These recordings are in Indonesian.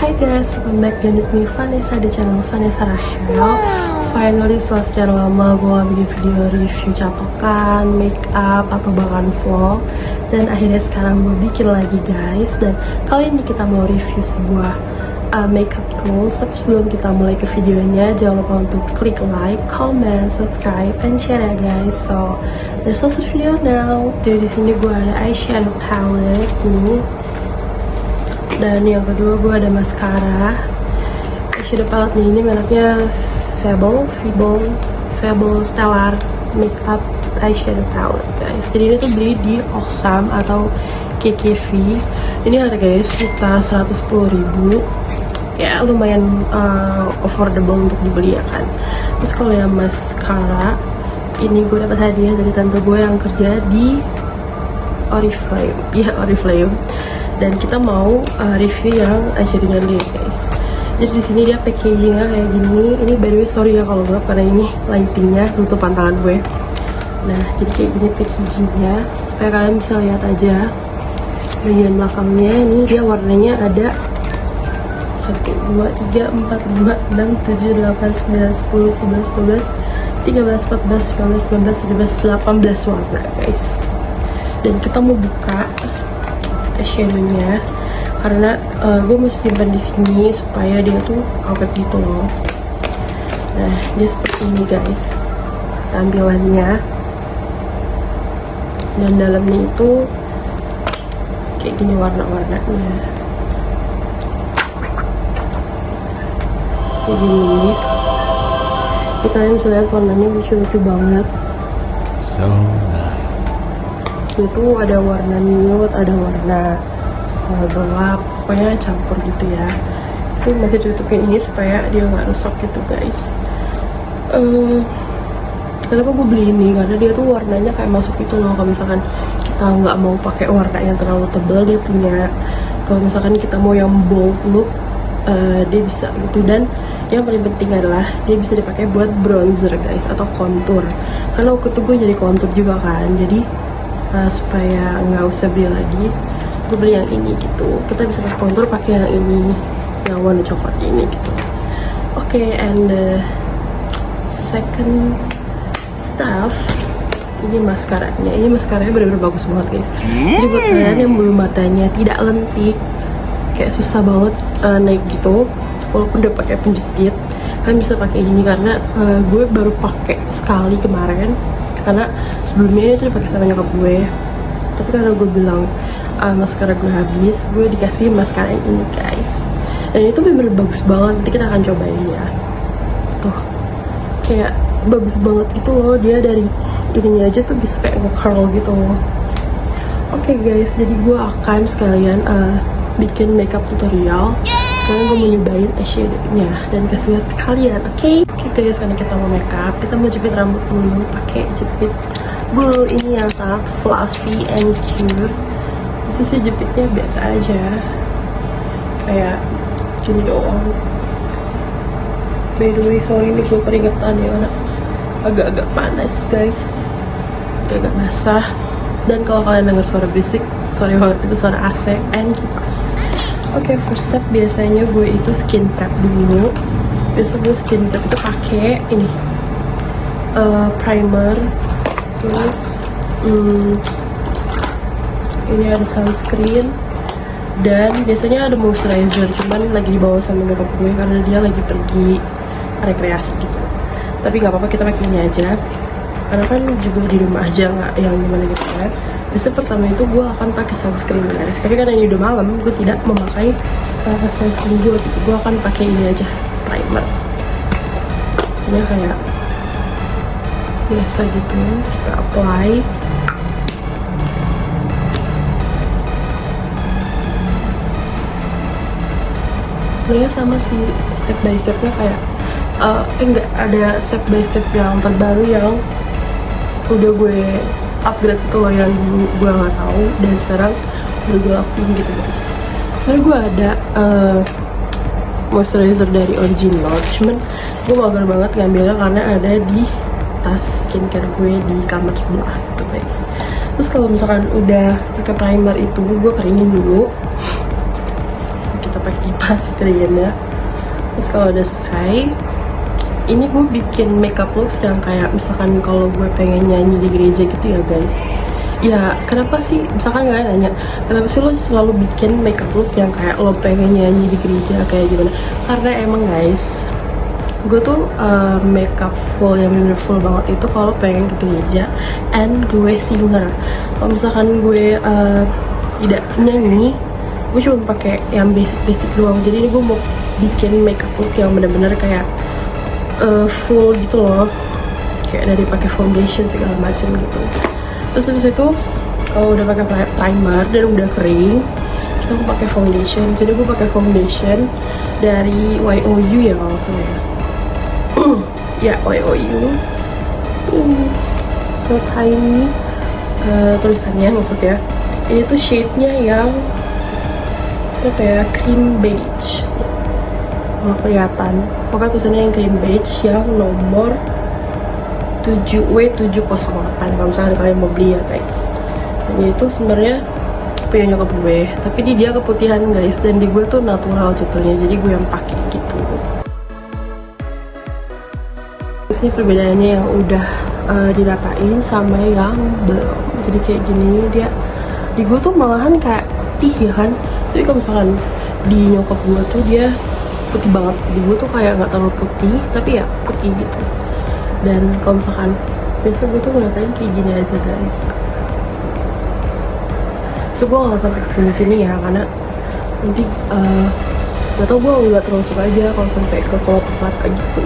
Hi guys, welcome back again with me Vanessa di channel Vanessa Rahel. Finally setelah sekian lama gue gak bikin video review catokan, make up, atau bahkan vlog. Dan akhirnya sekarang gue bikin lagi guys. Dan kali ini kita mau review sebuah makeup tools. Tapi sebelum kita mulai ke videonya, jangan lupa untuk klik like, comment, subscribe, and share ya guys. So let's start the video now. Jadi di sini gue ada eyeshadow palette ini. Dan yang kedua gue ada mascara. Eyeshadow palette ini mereknya Fable Stellar Makeup Eyeshadow Palette guys. Jadi ini tuh beli di Oxam atau KKV. Ini harganya sekitar 110.000. Ya lumayan affordable untuk dibeli ya kan. Terus kalau yang mascara, ini gue dapat hadiah dari tante gue yang kerja di Oriflame. Iya Oriflame. Dan kita mau review yang eyeshadownya dia guys. Jadi di sini dia packagingnya kayak gini. Ini by the way sorry ya kalau gelap karena ini lightingnya nutup pantangan gue. Nah jadi kayak gini packagingnya supaya kalian bisa lihat aja bagian belakangnya. Ini dia warnanya ada 1, 2, 3, 4, 5, 6, 7, 8, 9, 10, 11, 12, 13, 14, 15, 16, 17, 18 warna guys. Dan kita mau buka eyeshadownya karena gue mesti simpan di sini supaya dia tuh awet gitu loh. Nah dia seperti ini guys tampilannya, dan dalamnya itu kayak gini warna-warnanya kayak gini. Jadi kalian bisa lihat warnanya lucu-lucu banget. So nice. Itu ada warna nude, ada warna gelap, pokoknya campur gitu ya. Itu masih tutupin ini supaya dia nggak rusak gitu guys. Kenapa gue beli ini? Karena dia tuh warnanya kayak masuk itu loh. Kalau misalkan kita nggak mau pakai warna yang terlalu tebal, dia punya. Kalau misalkan kita mau yang bold look, dia bisa gitu. Dan yang paling penting adalah dia bisa dipakai buat bronzer guys atau contour. Karena waktu itu gue jadi contour juga kan. Jadi supaya nggak usah beli lagi, gue beli yang ini gitu. Kita bisa pakai contour pakai yang ini, yang warna coklat ini gitu. Oke, and the second stuff, ini maskaranya. Ini maskaranya benar-benar bagus banget guys. Jadi buat kalian yang bulu matanya tidak lentik, kayak susah banget naik gitu, walaupun udah pakai penjepit, kalian bisa pakai ini. Karena gue baru pakai sekali kemarin, karena sebelumnya itu dipakai sama nyokap gue. Tapi karena gue bilang maskara gue habis, gue dikasih maskara yang ini guys. Dan itu bener-bener bagus banget. Nanti kita akan cobain ya. Tuh kayak bagus banget gitu loh. Dia dari ininya aja tuh bisa kayak nge-curl gitu loh. Oke guys, jadi gue akan sekalian bikin makeup tutorial. Karena gue mau nyobain eyeshadownya dan kasih lihat ke kalian. Oke guys, karena kita mau makeup, kita mau jepit rambut dulu pakai jepit bulu ini yang sangat fluffy and cute. Ini sih jepitnya biasa aja, kayak gini doang. By the way sorry nih gue keringetan ya, karena agak-agak panas guys, agak basah. Dan kalau kalian dengar suara berisik, sorry banget, itu suara AC and kipas. Oke, first step biasanya gue itu skin prep dulu. Biasanya gue skin prep itu pakai ini primer, terus ini ada sunscreen, dan biasanya ada moisturizer. Cuman lagi dibawa sama nyokap gue karena dia lagi pergi rekreasi gitu. Tapi nggak apa-apa, kita pakai ini aja karena kan juga di rumah aja, nggak yang gimana gitu kan. Biasanya pertama itu gue akan pakai sunscreen guys, tapi karena ini udah malam, gue tidak memakai sunscreen gue gitu. Gue akan pakai ini aja, primer. Ini kayak biasa gitu, kita apply. Sebenarnya sama sih step by stepnya, kayak enggak ada step by step yang terbaru yang udah gue upgrade itu loh, yang dulu gue nggak tahu dan sekarang udah gue lakuin gitu guys. Sebenarnya gue ada moisturizer dari Original, cuman gue mager banget ngambilnya karena ada di tas skincare gue di kamar sebelah gitu guys. Terus kalau misalkan udah pakai primer itu, gue keringin dulu. Kita pakai kipas keringetnya. Terus kalau udah selesai, ini gue bikin makeup looks yang kayak misalkan kalau gue pengen nyanyi di gereja gitu ya guys. Ya kenapa sih, misalkan kalian nanya kenapa sih lo selalu bikin makeup look yang kayak lo pengen nyanyi di gereja kayak gimana, karena emang guys gue tuh makeup full yang bener full banget itu kalau pengen ke gereja and gue singer. Kalau misalkan gue tidak nyanyi, gue cuma pakai yang basic doang. Jadi ini gue mau bikin makeup look yang bener-bener kayak full gitu loh, kayak dari pakai foundation segala macam gitu. Terus habis itu kalau udah pakai primer dan udah kering, kita mau pakai foundation. Jadi gue pakai foundation dari YOU ya kalau salah ya. Ya YOU. So tiny tulisannya maksudnya. Ini tuh shade-nya yang apa ya, cream beige. Kalau kelihatan, pokoknya tulisannya yang cream beige yang nomor 7W708 kalau misalkan kalian mau beli ya guys. Dan itu sebenarnya punya nyokap gue, tapi di dia keputihan guys, dan di gue tuh natural jatuhnya, jadi gue yang pakai gitu. Ini perbedaannya yang udah diratain sama yang belum. Jadi kayak gini, dia di gue tuh malahan kayak putih ya kan, tapi kalau misalkan di nyokap gue tuh dia putih banget. Di gue tuh kayak nggak terlalu putih, tapi ya putih gitu. Dan kalau misalkan biasa gue tuh ngeratain kayak gini aja guys. So gue nggak sampai ke sini ya, karena nanti nggak tau, gue nggak terlalu suka aja kalau sampai ke kelopak mata gitu.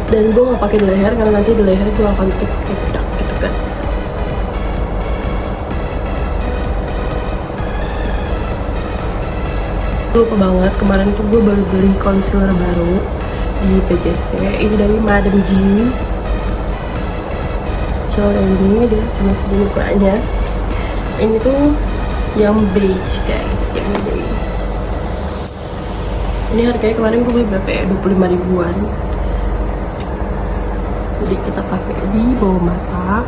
Dan gue nggak pakai di leher karena nanti di leher gue akan tutup pakai bedak gitu guys. Lupa banget, kemarin tuh gue baru beli concealer baru di PJC. Ini dari Madam G. So ini dia cuma segini ukurannya. Ini tuh yang beige guys, yang beige. Ini harganya kemarin gue beli berapa ya, 25 ribuan. Jadi kita pakai di bawah mata.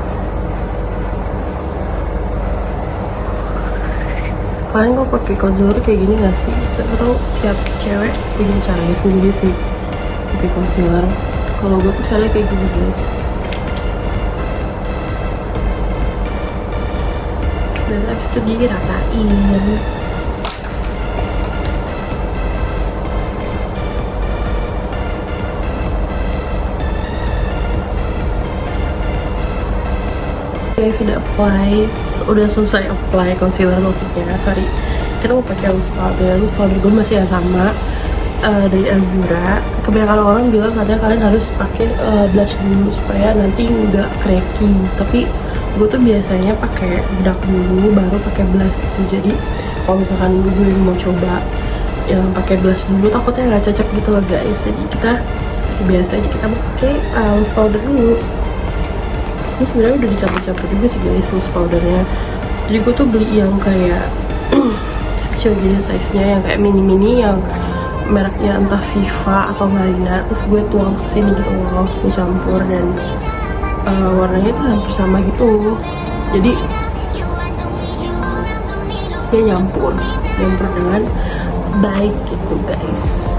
Kalian gue pakai concealer kayak gini gak sih? Gak tau, setiap cewek punya caranya sendiri sih pakai concealer. Kalau gue tuh caranya kayak gini guys. Dan abis itu diratain. Yang sudah udah selesai apply concealer maksudnya, sorry, kita mau pakai loose powder gue masih yang sama dari Azura. Kebanyakan orang bilang katanya kalian harus pakai blush dulu supaya nanti nggak cracking, tapi gue tuh biasanya pakai bedak dulu baru pakai blush gitu. Jadi kalau misalkan gue mau coba yang pakai blush dulu takutnya nggak cocok gitu loh guys. Jadi kita seperti biasa aja, kita mau pakai loose powder dulu. Ini sebenarnya udah dicampur-campur juga sih guys loose powdernya. Jadi gue tuh beli yang kayak sekecil gini size-nya, yang kayak mini-mini, yang mereknya entah Viva atau Marina. Terus gue tuang ke sini gitu loh, gue campur, dan warnanya tuh hampir sama gitu. Jadi dia nyampur dengan baik gitu guys.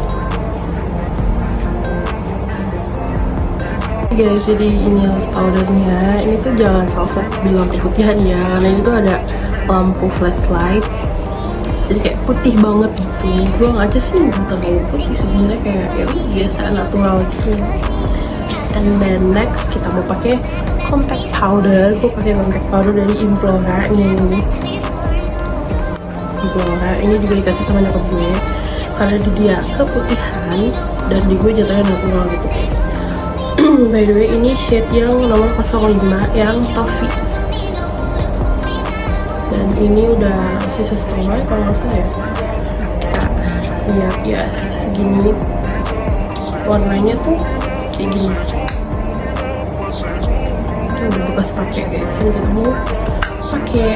Guys, jadi ini loose powdernya. Ini tuh jangan salah bilang keputihan ya, karena ini tuh ada lampu flashlight, jadi kayak putih banget gitu. Gue ngaca sih nggak terlalu putih sebenarnya, kayak ya biasa natural gitu. And then next kita mau pakai compact powder. Gue pakai compact powder dari Implora ini. Implora ini juga dikasih sama nyokap gue karena dia keputihan dan di gue jatuhnya natural gitu guys. By the way, ini shade yang nomor 05 yang toffee. Dan ini udah sisa setengah kalau nggak salah ya. Kita lihat ya, segini warnanya tuh kayak gini. Itu udah bekas pakai guys. Ini kita mau pakai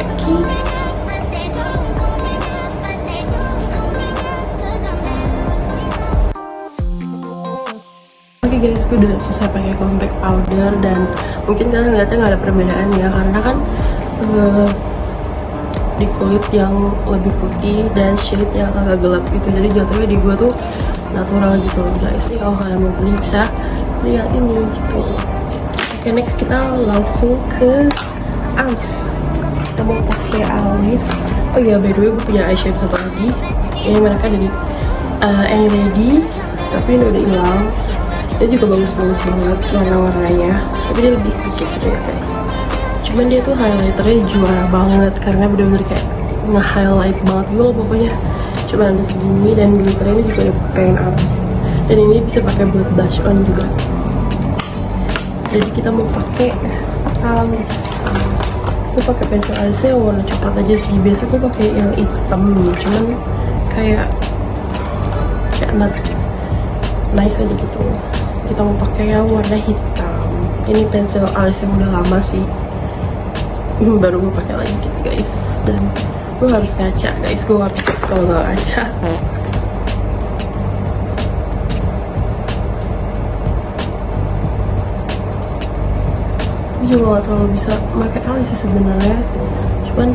Oke guys, gue udah selesai pakai compact powder, dan mungkin kalian ngeliatnya nggak ada perbedaan ya, karena kan di kulit yang lebih putih dan shade yang agak gelap gitu. Jadi jatuhnya di gue tuh natural gitu loh guys. Ini kalau kalian mau beli bisa lihat ini gitu. Oke, next kita langsung ke alis. Kita mau pakai alis. Oh iya, by the way gue punya eyeshadow satu lagi. Ini mereka dari Any Ready, tapi ini udah hilang. Dia juga bagus-bagus banget warna-warnanya, tapi dia lebih sedikit gitu ya guys. Cuman dia tuh highlighternya juara banget karena bener-bener kayak nge-highlight banget gitu loh pokoknya. Cuma ada segini dan glitternya ini juga udah pengen habis. Dan ini bisa pakai buat blush on juga. Jadi kita mau pakai alis. Aku pakai pensil alisnya yang warna coklat aja sih. Biasa tuh pakai yang hitam, cuman kayak not nice aja gitu. Kita mau pakai yang warna hitam. Ini pensil alis yang udah lama sih. Baru gue pakai lagi gitu guys. Dan gue harus ngaca guys. Gue gak bisa kalau gak ngaca. Gue juga gak terlalu bisa pakai alis sih sebenarnya. Cuman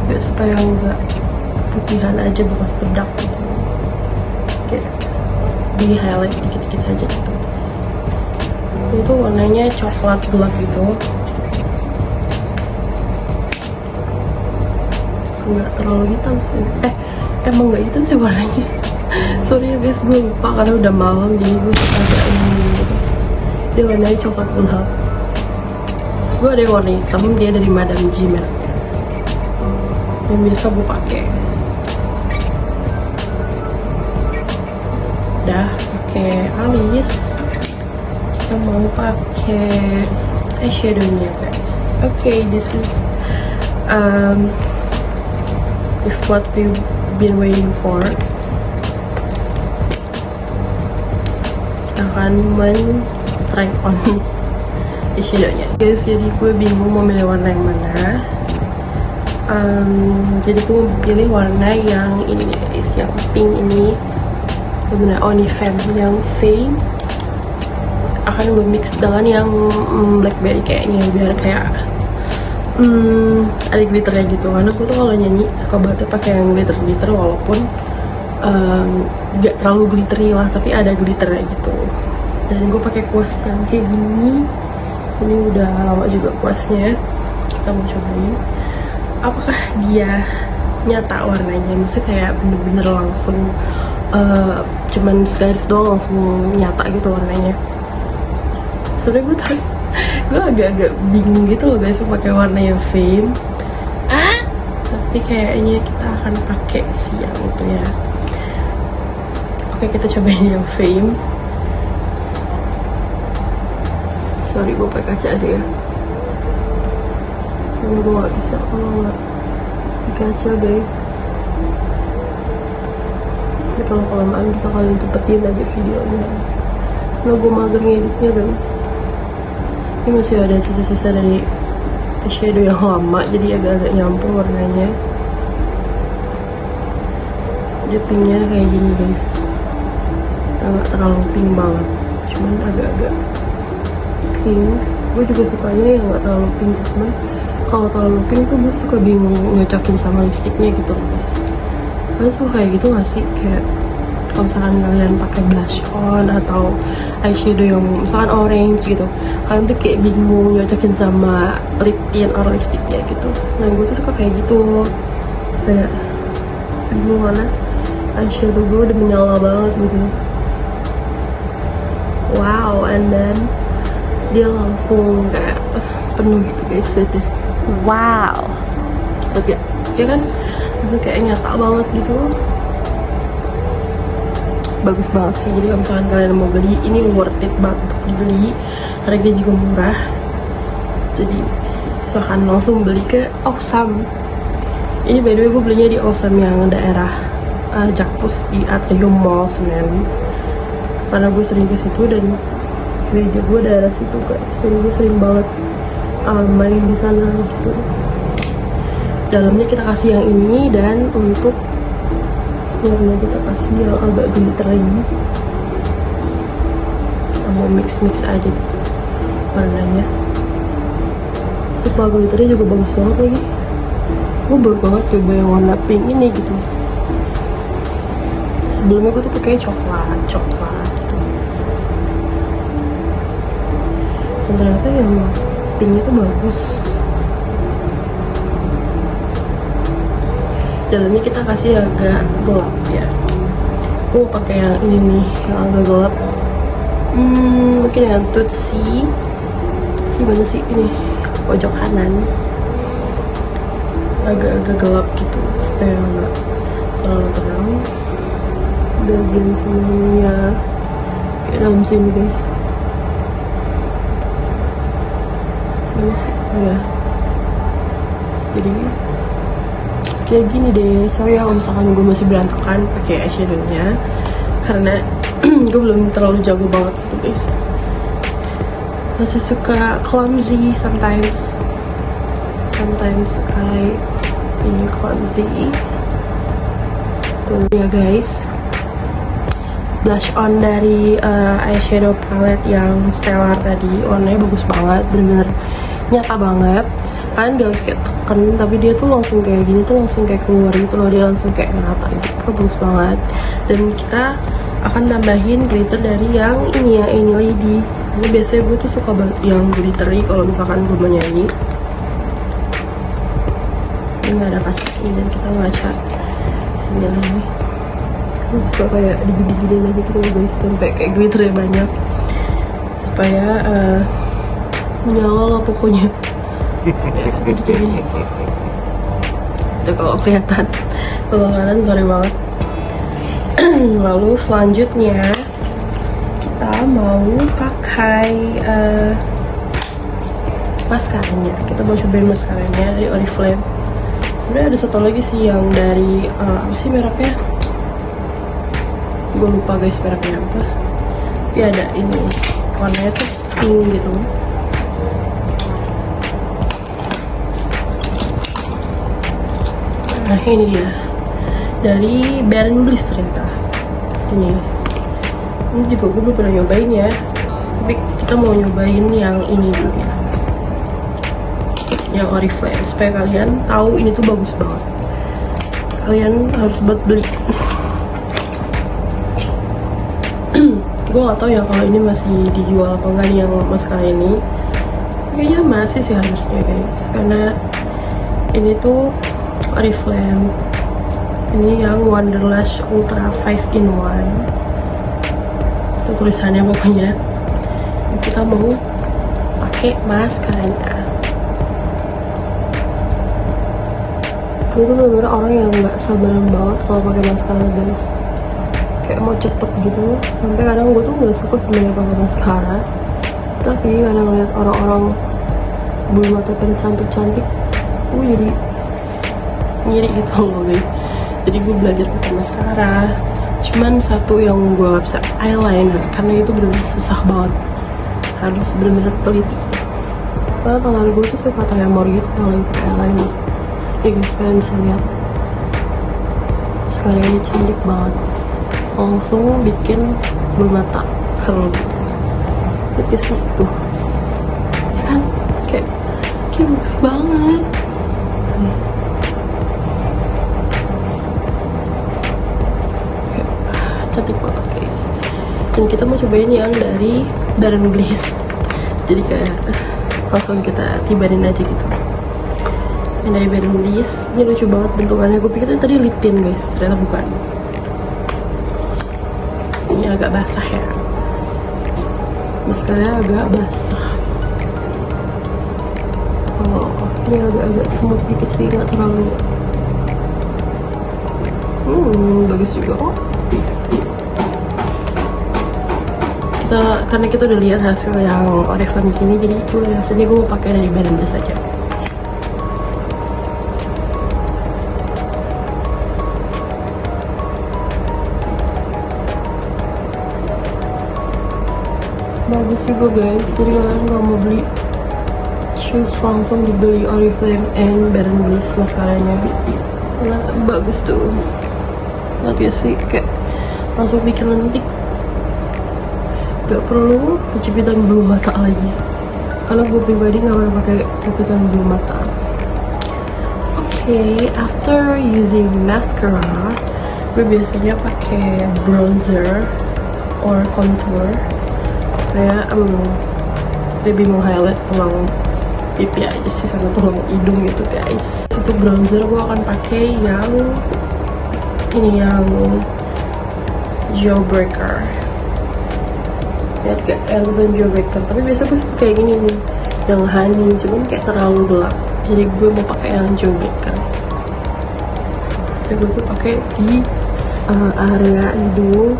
ya supaya nggak putihan aja bekas bedak gitu. Kayak di highlight dikit-dikit aja gitu. Itu warnanya coklat gelap gitu, nggak terlalu hitam sih. Emang nggak hitam sih warnanya. Sorry ya guys, gue lupa karena udah malam jadi gue agak ini gitu. Dia warnanya coklat gelap. Gue ada yang warna hitam, dia dari Madame G mereknya. Yang biasa gue pakai. Udah pakai alis, kita mau pakai eyeshadownya guys. Okay, this is what we've been waiting for. Kita akan try on eyeshadownya guys. Jadi gue bingung mau milih warna yang mana. Jadi gue pilih warna yang ini nih guys, yang pink ini. Bener Onifem yang Fame. Akan gue mix dengan yang blackberry kayaknya, biar kayak ada glitternya gitu. Karena gue tuh kalau nyanyi suka banget pakai yang glitter walaupun gak terlalu glittery lah, tapi ada glitternya gitu. Dan gue pakai kuas yang kayak gini. Ini udah lama juga kuasnya. Kita mau cobain apakah dia nyata warnanya, maksudnya kayak bener-bener langsung cuman segaris doang langsung nyata gitu warnanya. Sebenernya gue agak-agak bingung gitu loh guys pakai warna yang Fame. Tapi kayaknya kita akan pakai si yang itu ya. Oke, kita cobain yang Fame. Sorry, gue pakai kaca aja ya. Ini gue gak bisa kalau nggak kaca guys. Ini kalau kelamaan bisa kalian cepetin aja videonya. Nah, gue mager ngeditnya guys. Ini masih ada sisa-sisa dari eyeshadow yang lama, jadi agak-agak nyampur warnanya. Dia pinknya kayak gini guys, agak terlalu pink banget, cuman agak-agak pink. Gue juga sukanya yang gak terlalu pink sih, cuman kalau terlalu pink tuh gue suka bingung nyocokin sama lipstiknya gitu loh guys. Kalian suka kayak gitu gak sih? Kayak kalau misalkan kalian pakai blush on atau eyeshadow yang misalkan orange gitu, kalian tuh kayak bingung nyocokin sama lip tint atau lipstiknya gitu. Nah, gue tuh suka kayak gitu, kayak bingung mana eyeshadow gue udah menyala banget gitu. Wow, and then dia langsung kayak penuh gitu guys itu. Wow, oke, ya kan, itu kayak nyata banget gitu. Bagus banget sih. Jadi kalau misalkan kalian mau beli, ini worth it banget untuk dibeli, harganya juga murah. Jadi silahkan langsung beli ke Awesome. Ini by the way gue belinya di Awesome yang daerah Jakpus di Atrium Mall Senen, karena gue sering ke situ dan meja gue daerah situ guys. Jadi gue sering banget main di sana gitu. Dalamnya kita kasih yang ini, dan untuk warna kita kasih yang agak glittery. Kita mau mix aja gitu warnanya. Sumpah glitternya juga bagus banget lagi. gue baru banget coba yang warna pink ini gitu. Sebelumnya gue tuh pakai coklat gitu. Dan ternyata yang pink itu bagus. Dalamnya kita kasih agak gelap ya. Gue pakai yang ini nih, yang agak gelap. Mungkin yang Tutsi mana sih ini, pojok kanan. Agak-agak gelap gitu supaya nggak terlalu terang. Bagian sininya kayak dalam sini guys. Ini sih ya. Jadi kayak gini deh. Sorry ya kalau misalkan gue masih berantakan pakai eyeshadownya, karena gue belum terlalu jago banget gitu guys. Masih suka clumsy sometimes I ini clumsy. Tuh ya guys, blush on dari eyeshadow palette yang Stellar tadi, warnanya bagus banget, bener-bener nyata banget. Kalian gak harus kayak teken, tapi dia tuh langsung kayak gini tuh langsung kayak keluar gitu loh, dia langsung kayak nyata gitu, bagus banget. Dan kita akan tambahin glitter dari yang ini ya, ini lady. Ini biasanya gue tuh suka banget yang glittery kalau misalkan gue mau nyanyi. Ini nggak ada kasusnya dan kita ngaca sini lagi. Gue suka kayak digini-gini aja gitu guys, sampai kayak glitternya banyak supaya menyala lah pokoknya. Ya, jadi kayak gini. Itu kalau kelihatan sorry banget. Lalu selanjutnya kita mau pakai maskaranya. Kita mau cobain maskaranya dari Oriflame. Sebenarnya ada satu lagi sih yang dari apa sih mereknya? Gue lupa guys mereknya apa. Ya ada ini, warnanya tuh pink gitu. Nah ini dia, dari Bare & Bliss ternyata. Ini juga gue belum pernah nyobain ya, tapi kita mau nyobain yang ini dulu ya, yang Oriflame, supaya kalian tahu ini tuh bagus banget. Kalian harus buat beli. Gue gak tahu ya kalau ini masih dijual apa enggak nih yang maskara ini. Kayaknya masih sih harusnya guys, karena ini tuh Oriflame. Ini yang Wonderlash Ultra 5-in-1. Itu tulisannya pokoknya. Kita mau pakai maskaranya. Gue tuh bener-bener orang yang nggak sabaran banget kalau pakai maskara guys. Kayak mau cepet gitu. Sampai kadang gue tuh nggak suka sebenarnya pakai maskara. Tapi kadang lihat orang-orang bulu mata pada cantik-cantik, gue jadi ngiri gitu loh guys. Jadi gue belajar pakai maskara. Cuman satu yang gue gak bisa, eyeliner, karena itu bener-bener susah banget. Harus bener-bener teliti. Karena tangan gue tuh suka tremor gitu kalau lagi pakai eyeliner. Ya guys, kalian bisa lihat. Sekarang ini cantik banget. Langsung bikin bulu mata curl gitu. Lihat sih tuh, ya kan? Kayak bagus banget. Nih. Cantik banget guys. Dan kita mau cobain yang dari Bare & Bliss. Jadi kayak langsung kita tibarin aja gitu. Yang dari Bare & Bliss ini lucu banget bentukannya. Gue pikir tadi lip tint guys, ternyata bukan. Ini agak basah ya, maskaranya agak basah. Oh, ini agak-agak smooth dikit sih, nggak terlalu. Bagus juga kok. Karena kita udah lihat hasil yang Oriflame di sini, jadi hasilnya gue mau pakai dari Bare & Bliss aja. Bagus juga guys, jadi kalian kalau mau beli shoes langsung dibeli Oriflame and Bare & Bliss maskaranya, karena bagus tuh. Lihat ya sih, kayak langsung bikin lentik. Gak perlu jepitan bulu mata lagi, karena gue pribadi gak pernah pakai jepitan bulu mata. Oke, Okay, after using mascara, gue biasanya pakai bronzer or contour supaya lebih meng-highlight tulang pipi aja sih sama tulang hidung gitu guys. Untuk bronzer gue akan pakai yang ini, yang Jawbreaker. Ya kayak yang bukan Jawbreaker, tapi biasa gue pakai yang ini nih, yang honey, cuman kayak terlalu gelap. Jadi gue mau pakai yang Jawbreaker. Gue tuh pakai di area hidung.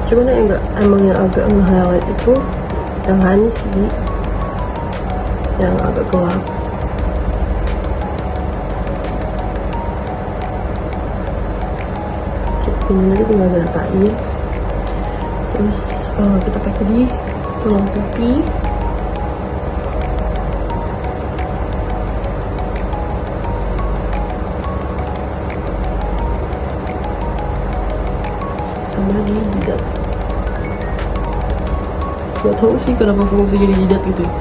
Cuman yang agak nge-highlight itu yang honey sih, yang agak gelap. Ini lagi tinggal diratain. Terus kita pakai di tulang pipi. Sama di jidat. Gak tau sih kenapa fungsinya di jidat gitu ya.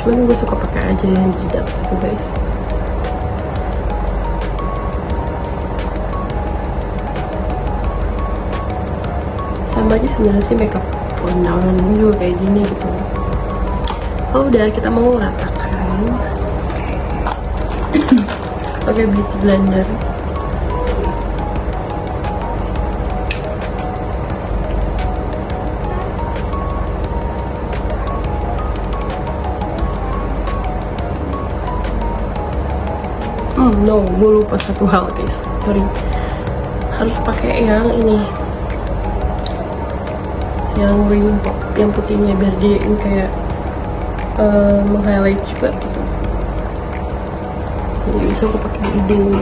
Cuman gue suka pakai aja yang jidat gitu guys. Sama aja sebenarnya sih makeup kondangan juga kayak gini gitu. Oh udah, kita mau ratakan. Pakai beauty blender. No, gue lupa satu hal guys, sorry. Harus pakai yang ini, yang ring pop, yang putihnya, biar dia ini kayak meng-highlight juga gitu. Jadi bisa aku pakai di hidung.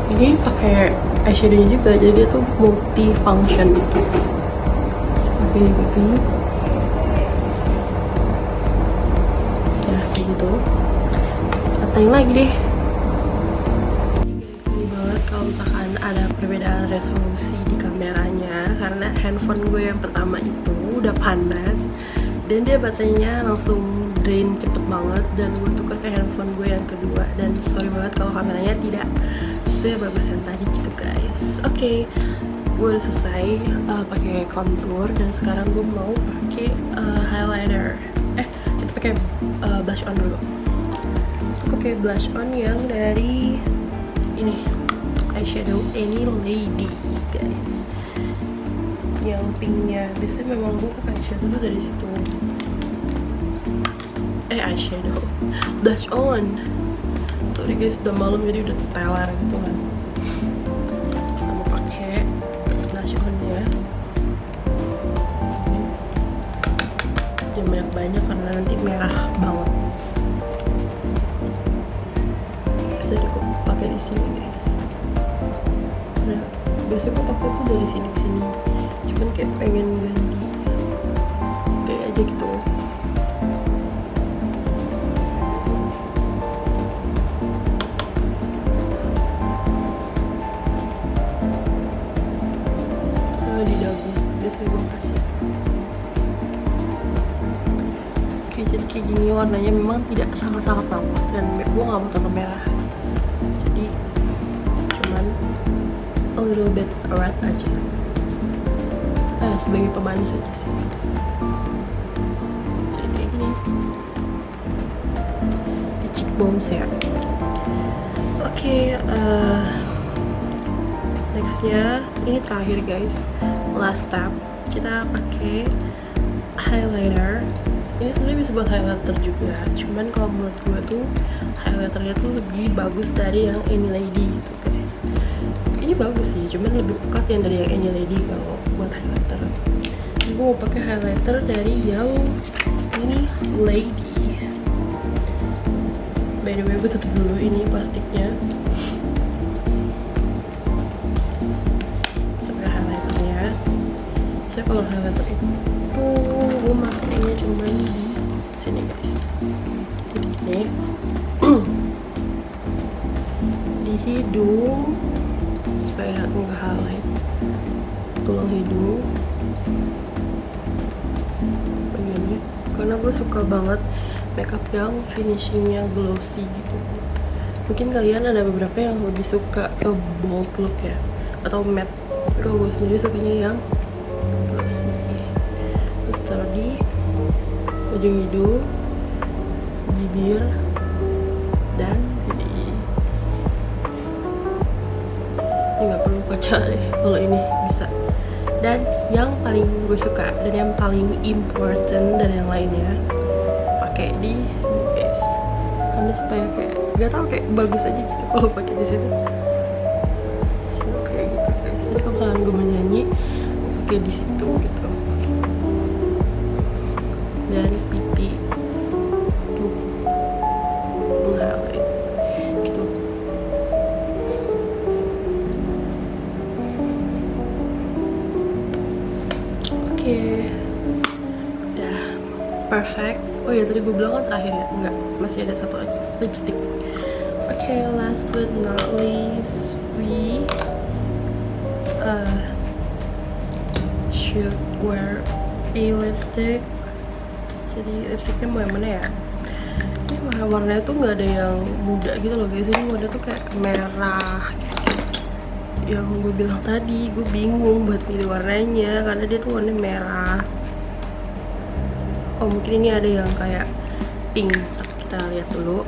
Ini pakai eyeshadow juga, jadi dia tuh multi function gitu. Pakai di pipi. Gitu, katain lagi deh. Sedih banget kalau misalkan ada perbedaan resolusi di kameranya, karena handphone gue yang pertama itu udah panas dan dia baterainya langsung drain cepet banget, dan gue tukar ke handphone gue yang kedua, dan sorry banget kalau kameranya tidak sebagus yang tadi gitu guys. Oke, gue udah selesai pakai contour, dan sekarang gue mau pakai highlighter. Kita pakai blush on dulu. Pakai blush on yang dari ini, eyeshadow Any Lady guys, yang pinknya. Biasanya memang gue pakai eyeshadow tuh dari situ. Eyeshadow, blush on. Sorry guys, udah malam jadi udah teler gitu kan. Kita mau pakai blush onnya. Jangan banyak karena nanti merah banget. Bisa deh pakai di sini guys. Nah, biasanya gue pakai tuh dari sini ke sini. Cuman kayak pengen ganti kayak aja gitu. Misalnya di dagu, biasanya gue kasih. Jadi kayak gini warnanya memang tidak sangat-sangat nampak, dan gue gak mau tambah merah, jadi cuman a little bit red aja, sebagai pemanis aja sih. Jadi kayak gini di cheekbones ya. Oke, nextnya ini terakhir guys, last step, kita pakai highlighter. Ini sebenarnya bisa buat highlighter juga, cuman kalau menurut gue tuh highlighternya tuh lebih bagus dari yang Any Lady gitu guys. Ini bagus sih, cuman lebih pekat yang dari yang Any Lady kalau buat highlighter. Jadi gue mau pakai highlighter dari yang ini Lady. By the way, gue tutup dulu ini plastiknya. Pakai highlighternya. Saya kalau highlighter itu gue makainya cuman di sini guys, ini di hidung supaya nggak highlight tulang hidung. karena gue suka banget makeup yang finishingnya glossy gitu. Mungkin kalian ada beberapa yang lebih suka ke bold look ya, atau matte. Kalau gue sendiri sukanya yang glossy. Terus taruh di ujung hidung, bibir, dan ini nggak perlu kaca deh, kalau ini bisa. Dan yang paling gue suka dan yang paling important dari yang lainnya, pakai di sini guys, karena supaya kayak gak tau, kayak bagus aja gitu kalau pakai di situ kayak gitu guys. Jadi kalau misalkan gue menyanyi, pakai di situ gitu. Dan pipi tuh meng-highlight gitu. Oke, udah perfect. Oh ya, tadi gue bilang kan terakhir ya? Enggak, masih ada satu lagi, lipstick. Oke, last but not least, we should wear a lipstick. Jadi lipsticknya mau yang mana ya? Ini warna-warnanya tuh nggak ada yang muda gitu loh guys. Ini warna tuh kayak merah gitu. Yang gue bilang tadi, gue bingung buat pilih warnanya karena dia tuh warna merah. Oh, mungkin ini ada yang kayak pink. Kita lihat dulu.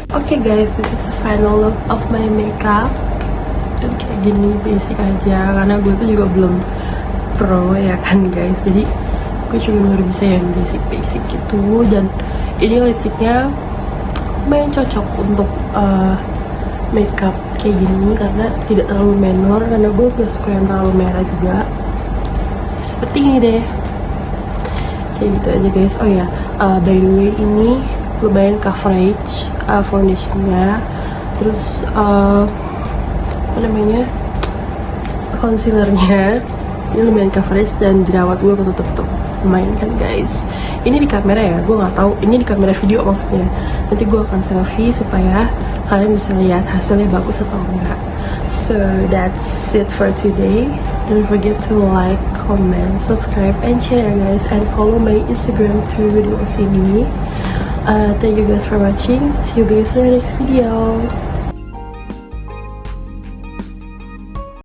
Oke guys, this is the final look of my makeup. Dan kayak gini basic aja karena gue tuh juga belum pro ya kan guys. Jadi gue cuma baru bisa yang basic gitu. Dan ini lipsticknya lumayan cocok untuk makeup kayak gini karena tidak terlalu menor, karena gue gak suka yang terlalu merah juga. Seperti ini deh, kayak gitu aja guys. Oh ya, by the way, ini lumayan coverage foundationnya. Terus apa namanya, concealernya ini lumayan coverage, dan jerawat gue ketutup tuh lumayan kan guys. Ini di kamera ya, gue nggak tahu ini di kamera video maksudnya. Nanti gue akan selfie supaya kalian bisa lihat hasilnya bagus atau enggak. So that's it for today. Don't forget to like, comment, subscribe, and share guys, and follow my Instagram too di sini. Thank you guys for watching. See you guys in the next video.